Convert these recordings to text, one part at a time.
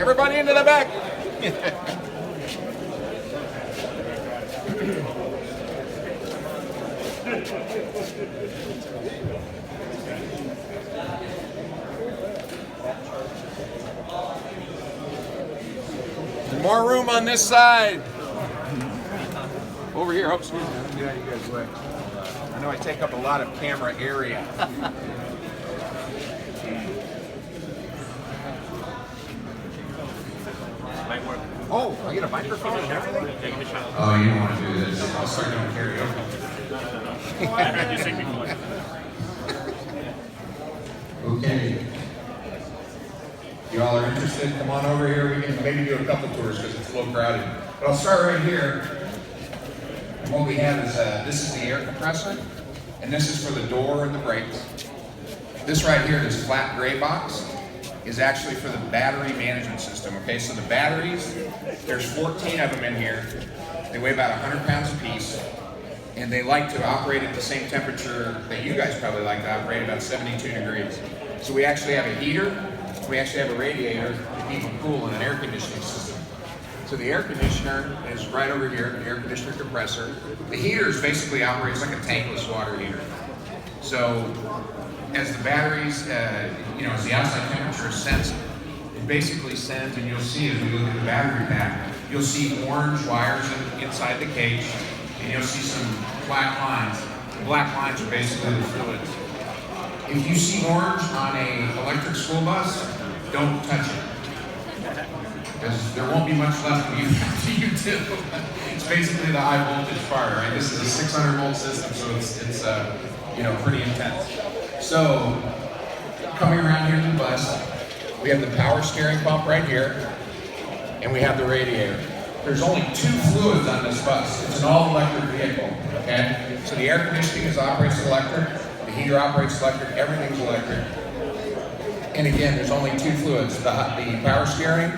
Everybody into the back. More room on this side. Over here. Oh, excuse me. Let me get out of you guys' way. I know I take up a lot of camera area. Oh, I get a microphone and everything? Oh, you don't want to do this. I'll start doing karaoke. Okay. You all are interested? Come on over here. We can maybe do a couple tours because it's a little crowded. But I'll start right here. And what we have is, this is the air compressor, and this is for the door and the brakes. This right here, this flat gray box, is actually for the battery management system. Okay, so the batteries, there's 14 of them in here. They weigh about 100 pounds a piece, and they like to operate at the same temperature that you guys probably like to operate, about 72 degrees. So we actually have a heater, we actually have a radiator to keep them cool in an air conditioning system. So the air conditioner is right over here, the air conditioner compressor. The heater basically operates like a tankless water heater. So as the batteries, as the outside temperature is sensed, it basically sends, and you'll see as we look at the battery pack, you'll see orange wires inside the cage, and you'll see some black lines. The black lines are basically the fluids. If you see orange on an electric school bus, don't touch it, because there won't be much left of you after you do. It's basically the high voltage fire, right? This is a 600 volt system, so it's pretty intense. So, coming around here to the bus, we have the power steering pump right here, and we have the radiator. There's only 2 fluids on this bus. It's an all-electric vehicle, okay? So the air conditioning operates electric, the heater operates electric, everything's electric. And again, there's only 2 fluids, the power steering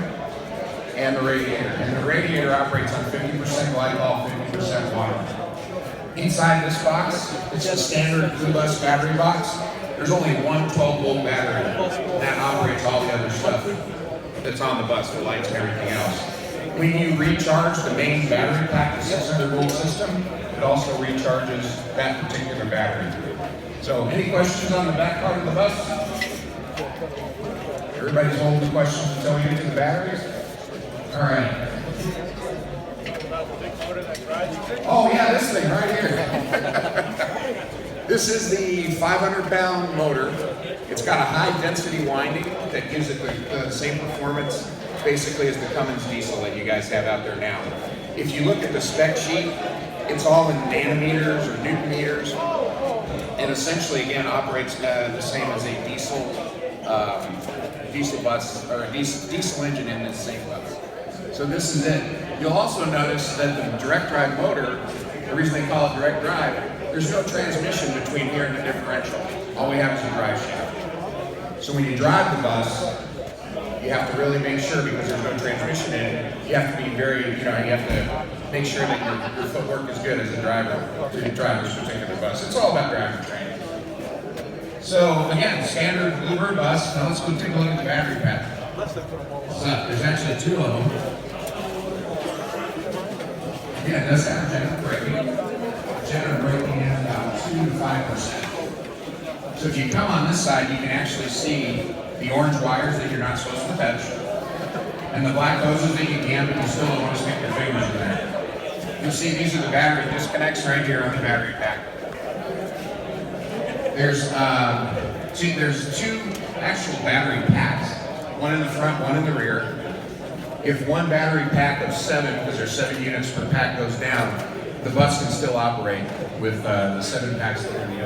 and the radiator. And the radiator operates on 50% glycol, 50% water. Inside this box, it's a standard Blue Bus battery box. There's only one 12-volt battery that operates all the other stuff that's on the bus, the lights and everything else. When you recharge the main battery pack, the 600-volt system, it also recharges that particular battery. So, any questions on the back part of the bus? Everybody's holding the questions until we get to the batteries? All right. Oh yeah, this thing right here. This is the 500-pound motor. It's got a high-density winding that gives it the same performance basically as the Cummins diesel that you guys have out there now. If you look at the spec sheet, it's all in nanometers or newton meters, and essentially again operates the same as a diesel bus or a diesel engine in this same bus. So this is it. You'll also notice that the direct drive motor, the reason they call it direct drive, there's no transmission between here and the differential. All we have is a drive shaft. So when you drive the bus, you have to really make sure, because there's no transmission in it, you have to be you have to make sure that your footwork is good as a driver to drive this particular bus. It's all about driver training. So again, standard Bluebird bus. Now let's go take a look at the battery pack. So there's actually 2 of them. Yeah, it does have regenerative braking. Regenerative braking is about 2 to 5%. So if you come on this side, you can actually see the orange wires that you're not supposed to touch, and the black hoses that you can, but you still don't want to stick your fingers in there. You'll see these are the battery disconnects right here on the battery pack. There's 2 actual battery packs, one in the front, one in the rear. If one battery pack of 7, because there's 7 units per pack, goes down, the bus can still operate with the 7 packs that are in the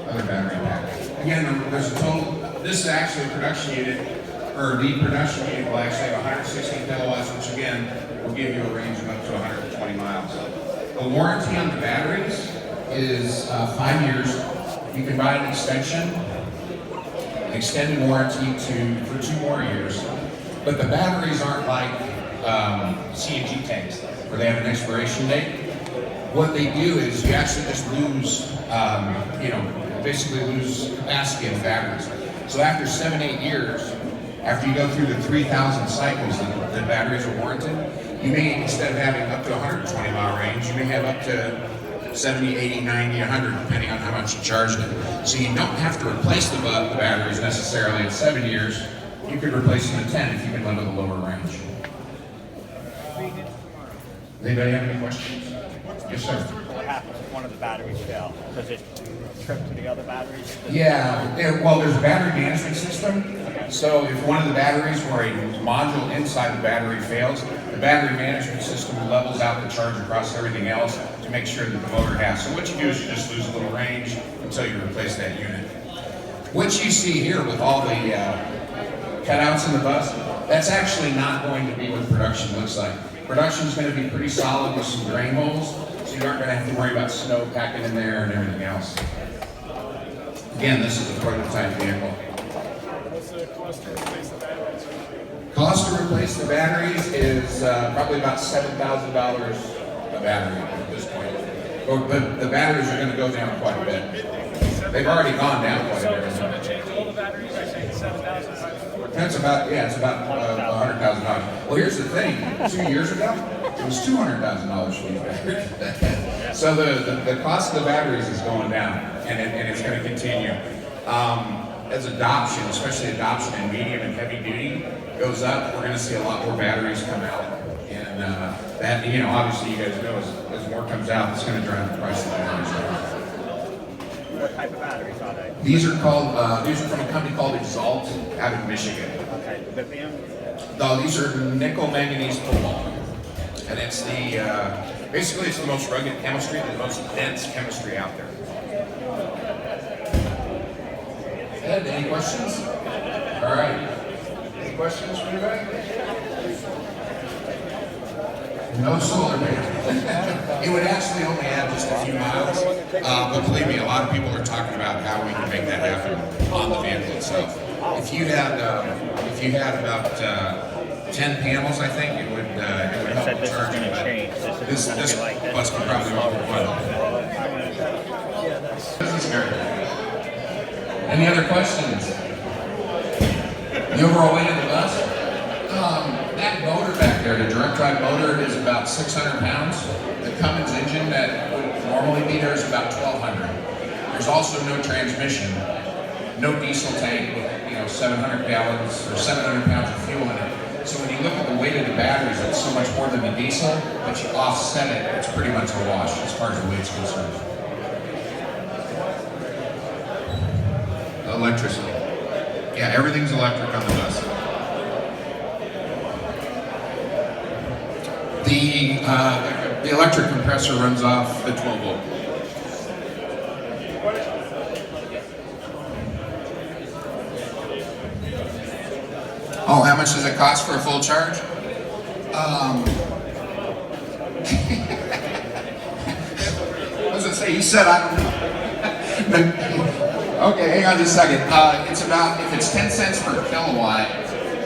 other battery pack. Again, there's a total. This is actually a production unit, or the production unit will actually have 116 kilowatts, which again will give you a range of up to 120 miles. The warranty on the batteries is 5 years. You can buy an extended warranty for 2 more years. But the batteries aren't like CNG tanks, where they have an expiration date. What they do is you actually just lose, basically lose capacity in the batteries. So after 7-8 years, After you go through the 3,000 cycles that the batteries are warranted, you may, instead of having up to 120 mile range, you may have up to 70, 80, 90, 100, depending on how much you charged it. So you don't have to replace the batteries necessarily in 7 years. You could replace them in 10 if you can live with a lower range. Anybody have any questions? Yes, sir. What happens if one of the batteries fail? Does it trip to the other batteries? Yeah, well, there's a battery management system. So if one of the batteries or a module inside the battery fails, the battery management system levels out the charge across everything else to make sure that the motor has. So what you do is you just lose a little range until you replace that unit. What you see here with all the cutouts in the bus, that's actually not going to be what production looks like. Production is going to be pretty solid with some drain holes, so you aren't going to have to worry about snow packing in there and everything else. Again, this is a prototype vehicle. What's the cost to replace the batteries? Cost to replace the batteries is probably about $7,000 a battery at this point. But the batteries are going to go down quite a bit. They've already gone down quite a bit. So to change all the batteries, I say $7,000. That's about, yeah, it's about $100,000. Well, here's the thing. 2 years ago, it was $200,000 for these batteries. So the cost of the batteries is going down, and it's going to continue. As adoption, especially adoption in medium and heavy duty, goes up, we're going to see a lot more batteries come out. And that, you know, obviously you guys know as more comes out, it's going to drive the price of the batteries up. What type of batteries are they? These are from a company called Exalt out of Michigan. Okay, lithium? No, these are nickel manganese cobalt. And it's basically it's the most rugged chemistry, the most dense chemistry out there. Ed, any questions? All right. Any questions for anybody? No solar panel. It would actually only add just a few miles, but believe me, a lot of people are talking about how we can make that happen on the vehicle itself. If you had about 10 panels, I think it would help Said the this is charging. going to change. This bus could probably go for fun. Any other questions? The overall weight of the bus? That motor back there, the direct drive motor, is about 600 pounds. The Cummins engine that would normally be there is about 1,200. There's also no transmission, no diesel tank with 700 gallons or 700 pounds of fuel in it. So when you look at the weight of the batteries, it's so much more than the diesel, but you offset it, it's pretty much a wash as far as the weight's concerned. Electricity. Yeah, everything's electric on the bus. The electric compressor runs off the 12 volt. Oh, how much does it cost for a full charge? What does it say? You said I don't know. Okay, hang on just a second. It's about, if it's 10 cents per kilowatt,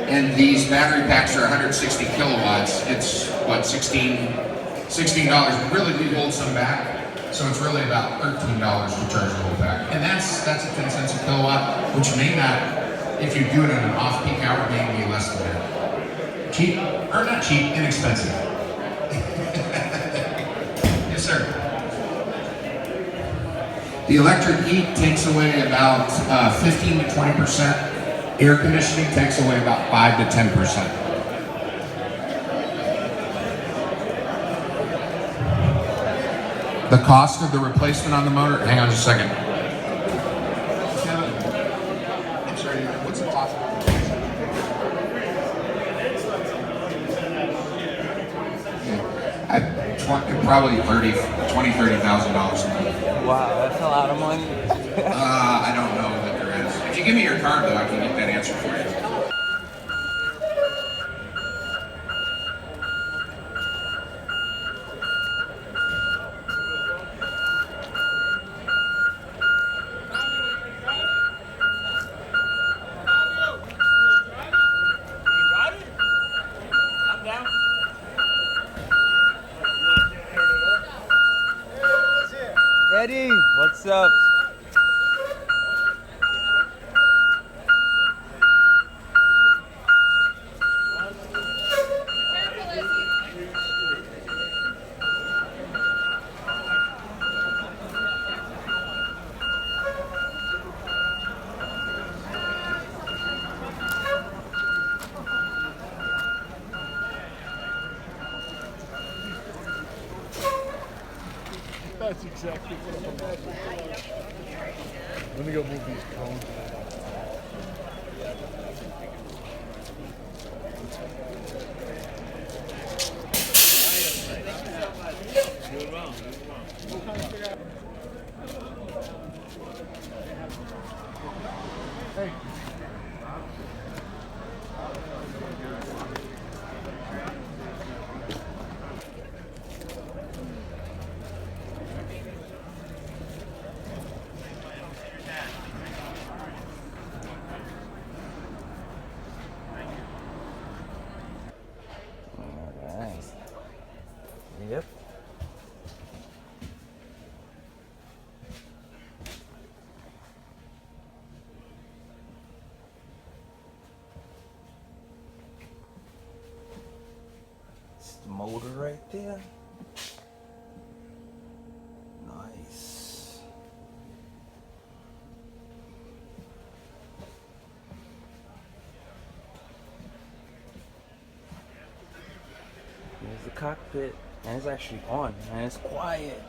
and these battery packs are 160 kilowatts, it's what, $16? Really, we hold some back, so it's really about $13 to charge the whole pack. And that's at 10 cents a kilowatt, which may not, if you do it on an off-peak hour, may be less than that. Cheap, or not cheap, inexpensive. Yes, sir. The electric heat takes away about 15 to 20%. Air conditioning takes away about 5 to 10%. The cost of the replacement on the motor, hang on just a second. Kevin, I'm sorry, what's the cost of the replacement? Probably $30,000. Wow, that's a lot of money. I don't know that there is. If you give me your card, though, I can get that answer for you. Eddie, what's up? That's exactly what I'm about to do. Let me go move these cones. Hey. Alright. Yep. It's the motor right there. Nice. Here's the cockpit, and it's actually on, and it's quiet.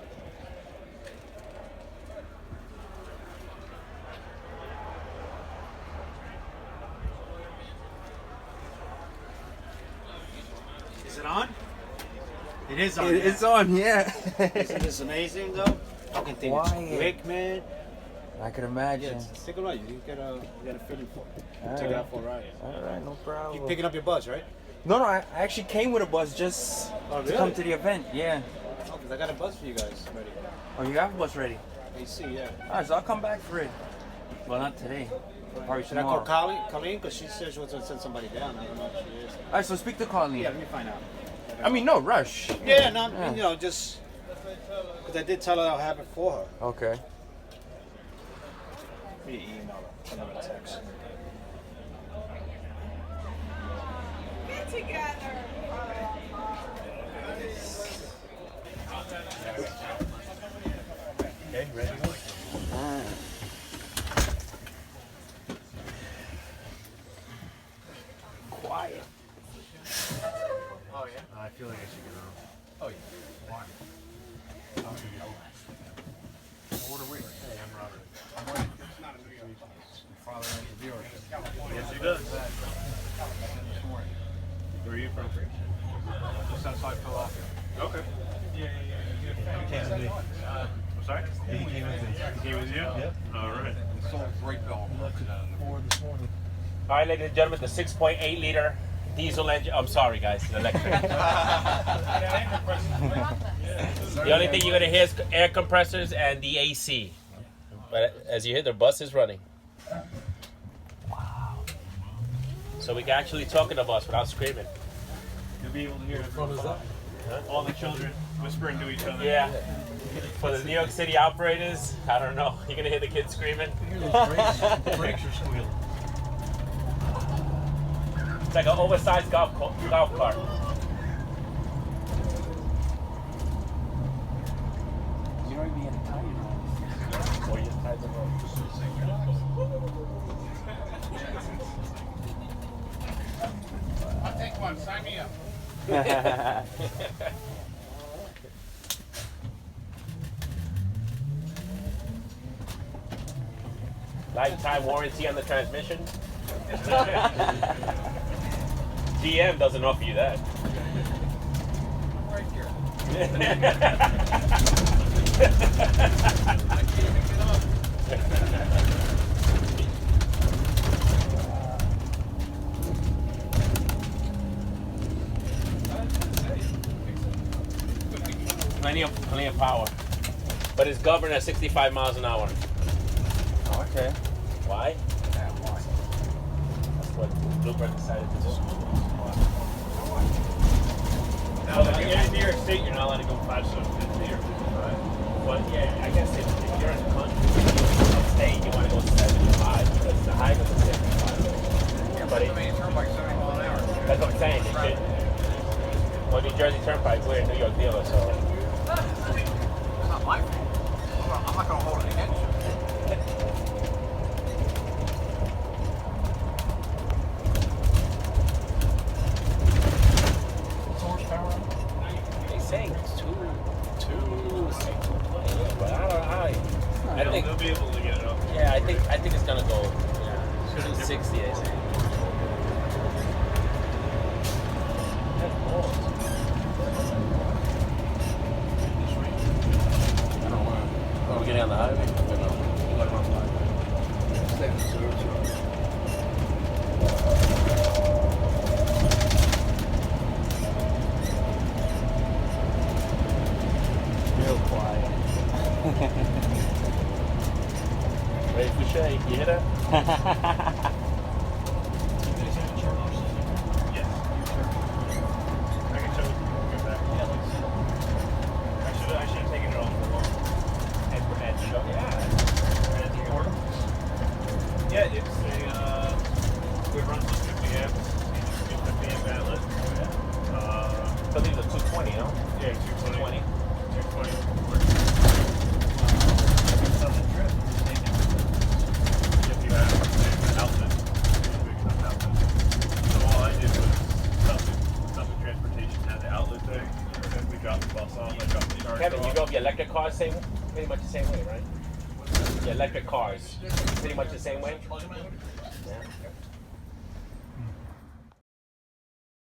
Is it on? It is on. It's on, yeah. Isn't this amazing though? Fucking thing is Quiet. quick, man. I could Yeah, imagine. stick around. You get a feeling for it. All Take it right. out for a ride. Alright, no problem. You picking up your bus, right? No, I actually came with a bus just Oh, to really? come to the event. Yeah. Oh, because I got a bus for you guys ready. Oh, you have a bus ready? AC, yeah. Alright, so I'll come back for it. Well, not today. Probably Should I tomorrow. call Colleen? Because she said she wants to send somebody down. I don't know if she is. Alright, so speak to Colleen. Yeah, let me find out. I mean, no rush. Yeah, no, Yeah. you know, just because I did tell her I'll have it for her. Okay. Let me email her. Send her a text. Get together. Okay, ready? Quiet. Oh, yeah? I feel like I should get on. Oh, yeah. Why? What are we? Hey, I'm Robert. I'm Wayne. Father owns the dealership. Yes, he does. This morning. Where are you from? Just outside Philadelphia. Okay. I'm sorry? He came with you? Yep. All right. And sold great bill. All right, ladies and gentlemen, the 6.8 liter diesel engine. I'm sorry, guys, the electric. The only thing you're gonna hear is air compressors and the AC. But as you hear, the bus is running. Wow. So we can actually talk in the bus without screaming. You'll be able to hear all the children whispering to each other. Yeah. For the New York City operators, I don't know. You're gonna hear the kids screaming. Brakes are squealing. It's like an oversized golf cart. You don't even tired. Or you tied the rope. I'll take one. Sign me up. Lifetime warranty on the transmission. GM doesn't offer you that. Right here. Plenty of power. But it's governed at 65 miles an hour. Okay. Why? That's what Bluebird decided to do. Now, when you're in New York State, you're not allowed to go 550 or 55. Well, yeah, I guess if you're in the country, state, you want to go 75 because the height of the 65. But it, Turnpike 70 mile an hour. that's what I'm saying. It should. Well, New Jersey Turnpike, we're a New York dealer, so. It's not my fault. I'm not going to hold it against you. They saying it's two. Yeah, you hear that? Yes. I can show you. Go back. I should have taken it off for long. And show yeah. And order. Yeah, it's a it runs on 50 amps. 50 amp outlet. So these are 220, no? Yeah, 220. 220. If you have an outlet, it's a big enough outlet. So all I did was Suffolk Transportation had the outlet thing, and then we dropped the bus off. I dropped the charger Kevin, you off. drove your electric cars pretty much the same way, right? Your electric cars, pretty much the same way?